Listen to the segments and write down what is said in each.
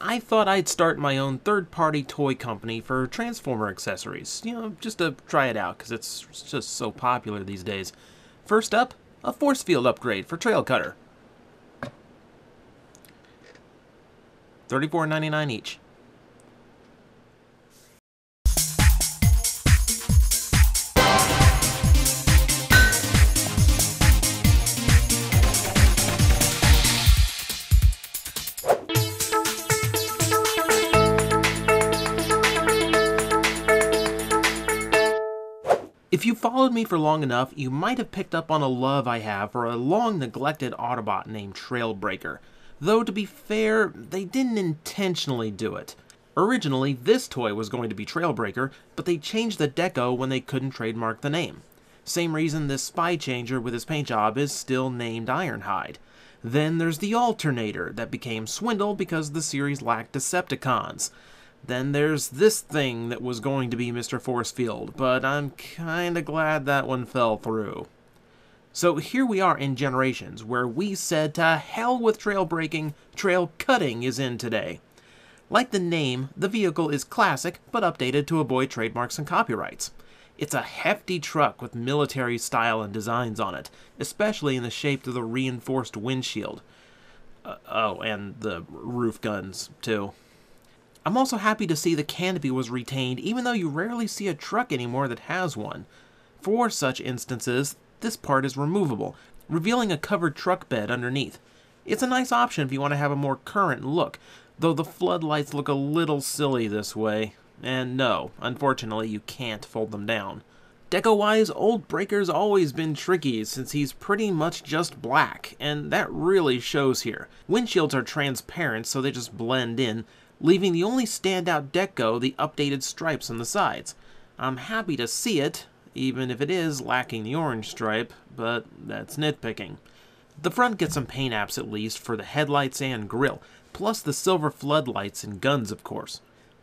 I thought I'd start my own third-party toy company for Transformer accessories, just to try it out, because it's just so popular these days. First up, a Forcefield Upgrade for Trailcutter. $34.99 each. If you followed me for long enough, you might have picked up on a love I have for a long-neglected Autobot named Trailbreaker. Though, to be fair, they didn't intentionally do it. Originally, this toy was going to be Trailbreaker, but they changed the deco when they couldn't trademark the name. Same reason this spy changer with his paint job is still named Ironhide. Then there's the Alternator that became Swindle because the series lacked Decepticons. Then there's this thing that was going to be Mr. Forcefield, but I'm kinda glad that one fell through. So here we are in Generations, where we said to hell with trail breaking, trail cutting is in today. Like the name, the vehicle is classic, but updated to avoid trademarks and copyrights. It's a hefty truck with military style and designs on it, especially in the shape of the reinforced windshield. And the roof guns, too. I'm also happy to see the canopy was retained, even though you rarely see a truck anymore that has one. For such instances, this part is removable, revealing a covered truck bed underneath. It's a nice option if you want to have a more current look, though the floodlights look a little silly this way. And no, unfortunately you can't fold them down. Deco-wise, Old Breaker's always been tricky since he's pretty much just black, and that really shows here. Windshields are transparent, so they just blend in, leaving the only standout deco the updated stripes on the sides. I'm happy to see it, even if it is lacking the orange stripe, but that's nitpicking. The front gets some paint apps at least for the headlights and grille, plus the silver floodlights and guns of course.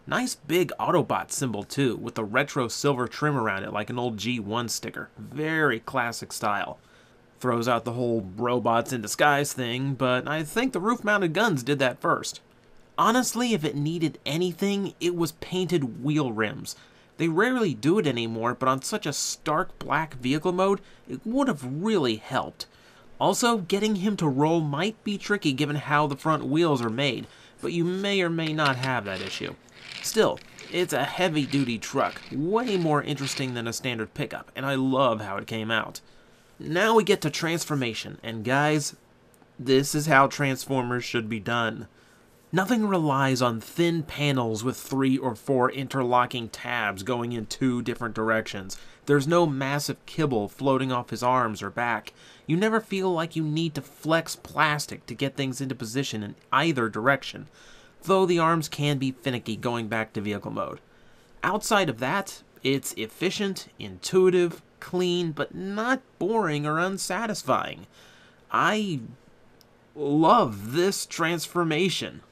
Nice big Autobot symbol too, with the retro silver trim around it like an old G1 sticker. Very classic style. Throws out the whole robots in disguise thing, but I think the roof-mounted guns did that first. Honestly, if it needed anything, it was painted wheel rims. They rarely do it anymore, but on such a stark black vehicle mode, it would have really helped. Also, getting him to roll might be tricky given how the front wheels are made, but you may or may not have that issue. Still, it's a heavy-duty truck, way more interesting than a standard pickup, and I love how it came out. Now we get to transformation, and guys, this is how Transformers should be done. Nothing relies on thin panels with 3 or 4 interlocking tabs going in 2 different directions. There's no massive kibble floating off his arms or back. You never feel like you need to flex plastic to get things into position in either direction, though the arms can be finicky going back to vehicle mode. Outside of that, it's efficient, intuitive, clean, but not boring or unsatisfying. I love this transformation.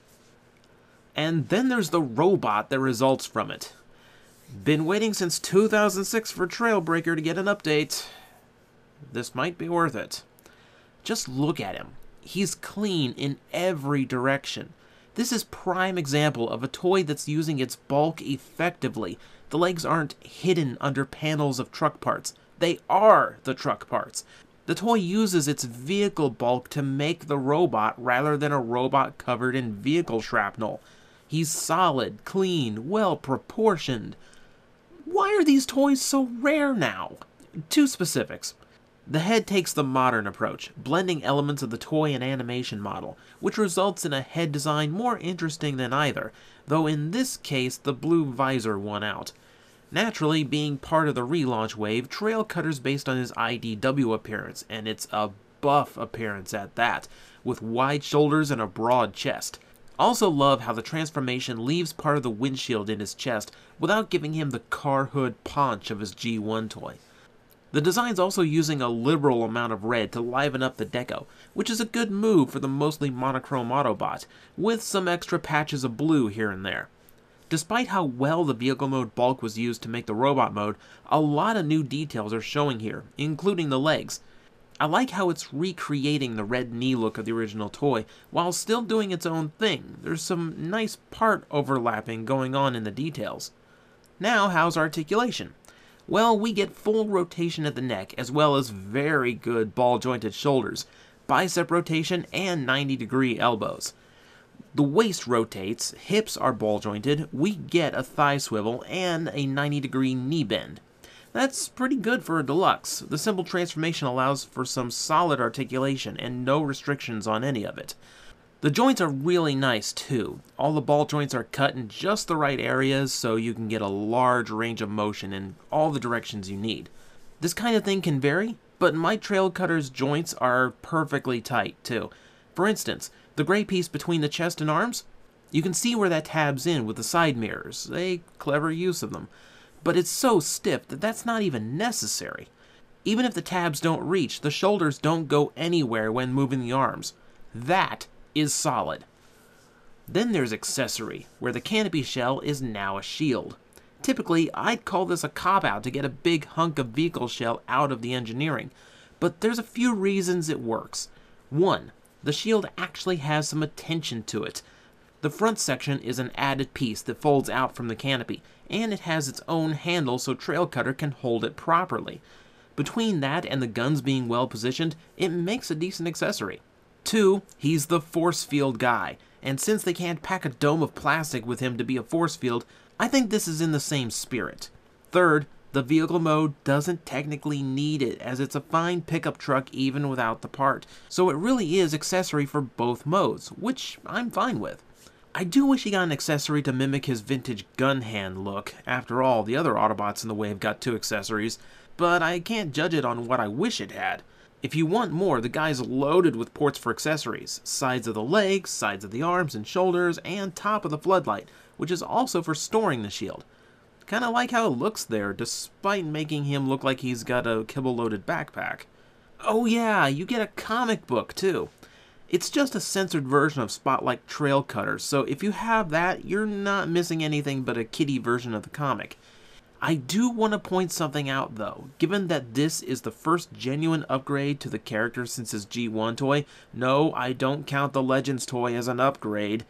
And then there's the robot that results from it. Been waiting since 2006 for Trailbreaker to get an update. This might be worth it. Just look at him. He's clean in every direction. This is prime example of a toy that's using its bulk effectively. The legs aren't hidden under panels of truck parts. They are the truck parts. The toy uses its vehicle bulk to make the robot rather than a robot covered in vehicle shrapnel. He's solid, clean, well-proportioned. Why are these toys so rare now? 2 specifics. The head takes the modern approach, blending elements of the toy and animation model, which results in a head design more interesting than either, though in this case the blue visor won out. Naturally, being part of the relaunch wave, Trailcutter's based on his IDW appearance, and it's a buff appearance at that, with wide shoulders and a broad chest. Also love how the transformation leaves part of the windshield in his chest without giving him the car hood paunch of his G1 toy. The design's also using a liberal amount of red to liven up the deco, which is a good move for the mostly monochrome Autobot, with some extra patches of blue here and there. Despite how well the vehicle mode bulk was used to make the robot mode, a lot of new details are showing here, including the legs. I like how it's recreating the red knee look of the original toy, while still doing its own thing. There's some nice part overlapping going on in the details. Now, how's articulation? Well, we get full rotation at the neck, as well as very good ball-jointed shoulders, bicep rotation, and 90-degree elbows. The waist rotates, hips are ball-jointed, we get a thigh swivel, and a 90-degree knee bend. That's pretty good for a deluxe. The simple transformation allows for some solid articulation and no restrictions on any of it. The joints are really nice too. All the ball joints are cut in just the right areas so you can get a large range of motion in all the directions you need. This kind of thing can vary, but my Trailcutter's joints are perfectly tight too. For instance, the gray piece between the chest and arms, you can see where that tabs in with the side mirrors, a clever use of them. But it's so stiff that that's not even necessary. Even if the tabs don't reach, the shoulders don't go anywhere when moving the arms. That is solid. Then there's accessory, where the canopy shell is now a shield. Typically, I'd call this a cop-out to get a big hunk of vehicle shell out of the engineering, but there's a few reasons it works. 1. The shield actually has some attention to it. The front section is an added piece that folds out from the canopy, and it has its own handle so Trailcutter can hold it properly. Between that and the guns being well positioned, it makes a decent accessory. 2, he's the force field guy, and since they can't pack a dome of plastic with him to be a force field, I think this is in the same spirit. 3rd, the vehicle mode doesn't technically need it, as it's a fine pickup truck even without the part, so it really is accessory for both modes, which I'm fine with. I do wish he got an accessory to mimic his vintage gun hand look. After all, the other Autobots in the wave got 2 accessories, but I can't judge it on what I wish it had. If you want more, the guy's loaded with ports for accessories. Sides of the legs, sides of the arms and shoulders, and top of the floodlight, which is also for storing the shield. Kinda like how it looks there, despite making him look like he's got a kibble-loaded backpack. Oh yeah, you get a comic book too. It's just a censored version of Spotlight Trailcutter, so if you have that, you're not missing anything but a kiddie version of the comic. I do want to point something out though. Given that this is the first genuine upgrade to the character since his G1 toy, no, I don't count the Legends toy as an upgrade,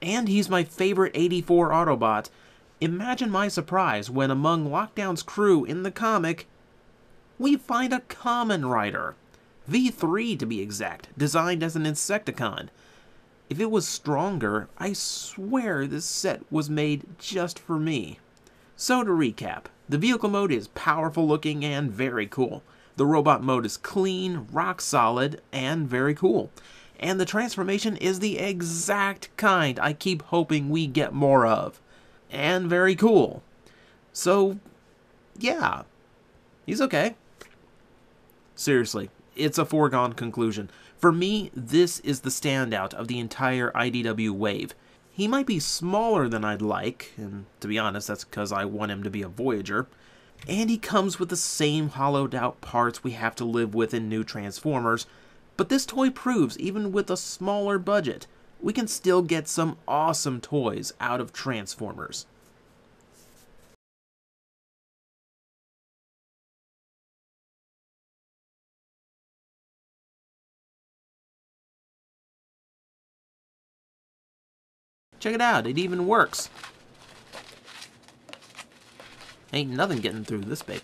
and he's my favorite 84 Autobot, imagine my surprise when among Lockdown's crew in the comic, we find a Common Rider. V3 to be exact, designed as an Insecticon. If it was stronger, I swear this set was made just for me. So to recap, the vehicle mode is powerful looking and very cool. The robot mode is clean, rock solid, and very cool. And the transformation is the exact kind I keep hoping we get more of. And very cool. So, yeah, he's okay. Seriously. It's a foregone conclusion. For me, this is the standout of the entire IDW wave. He might be smaller than I'd like, and to be honest, that's because I want him to be a Voyager. And he comes with the same hollowed out parts we have to live with in new Transformers. But this toy proves, even with a smaller budget, we can still get some awesome toys out of Transformers. Check it out, it even works. Ain't nothing getting through this baby.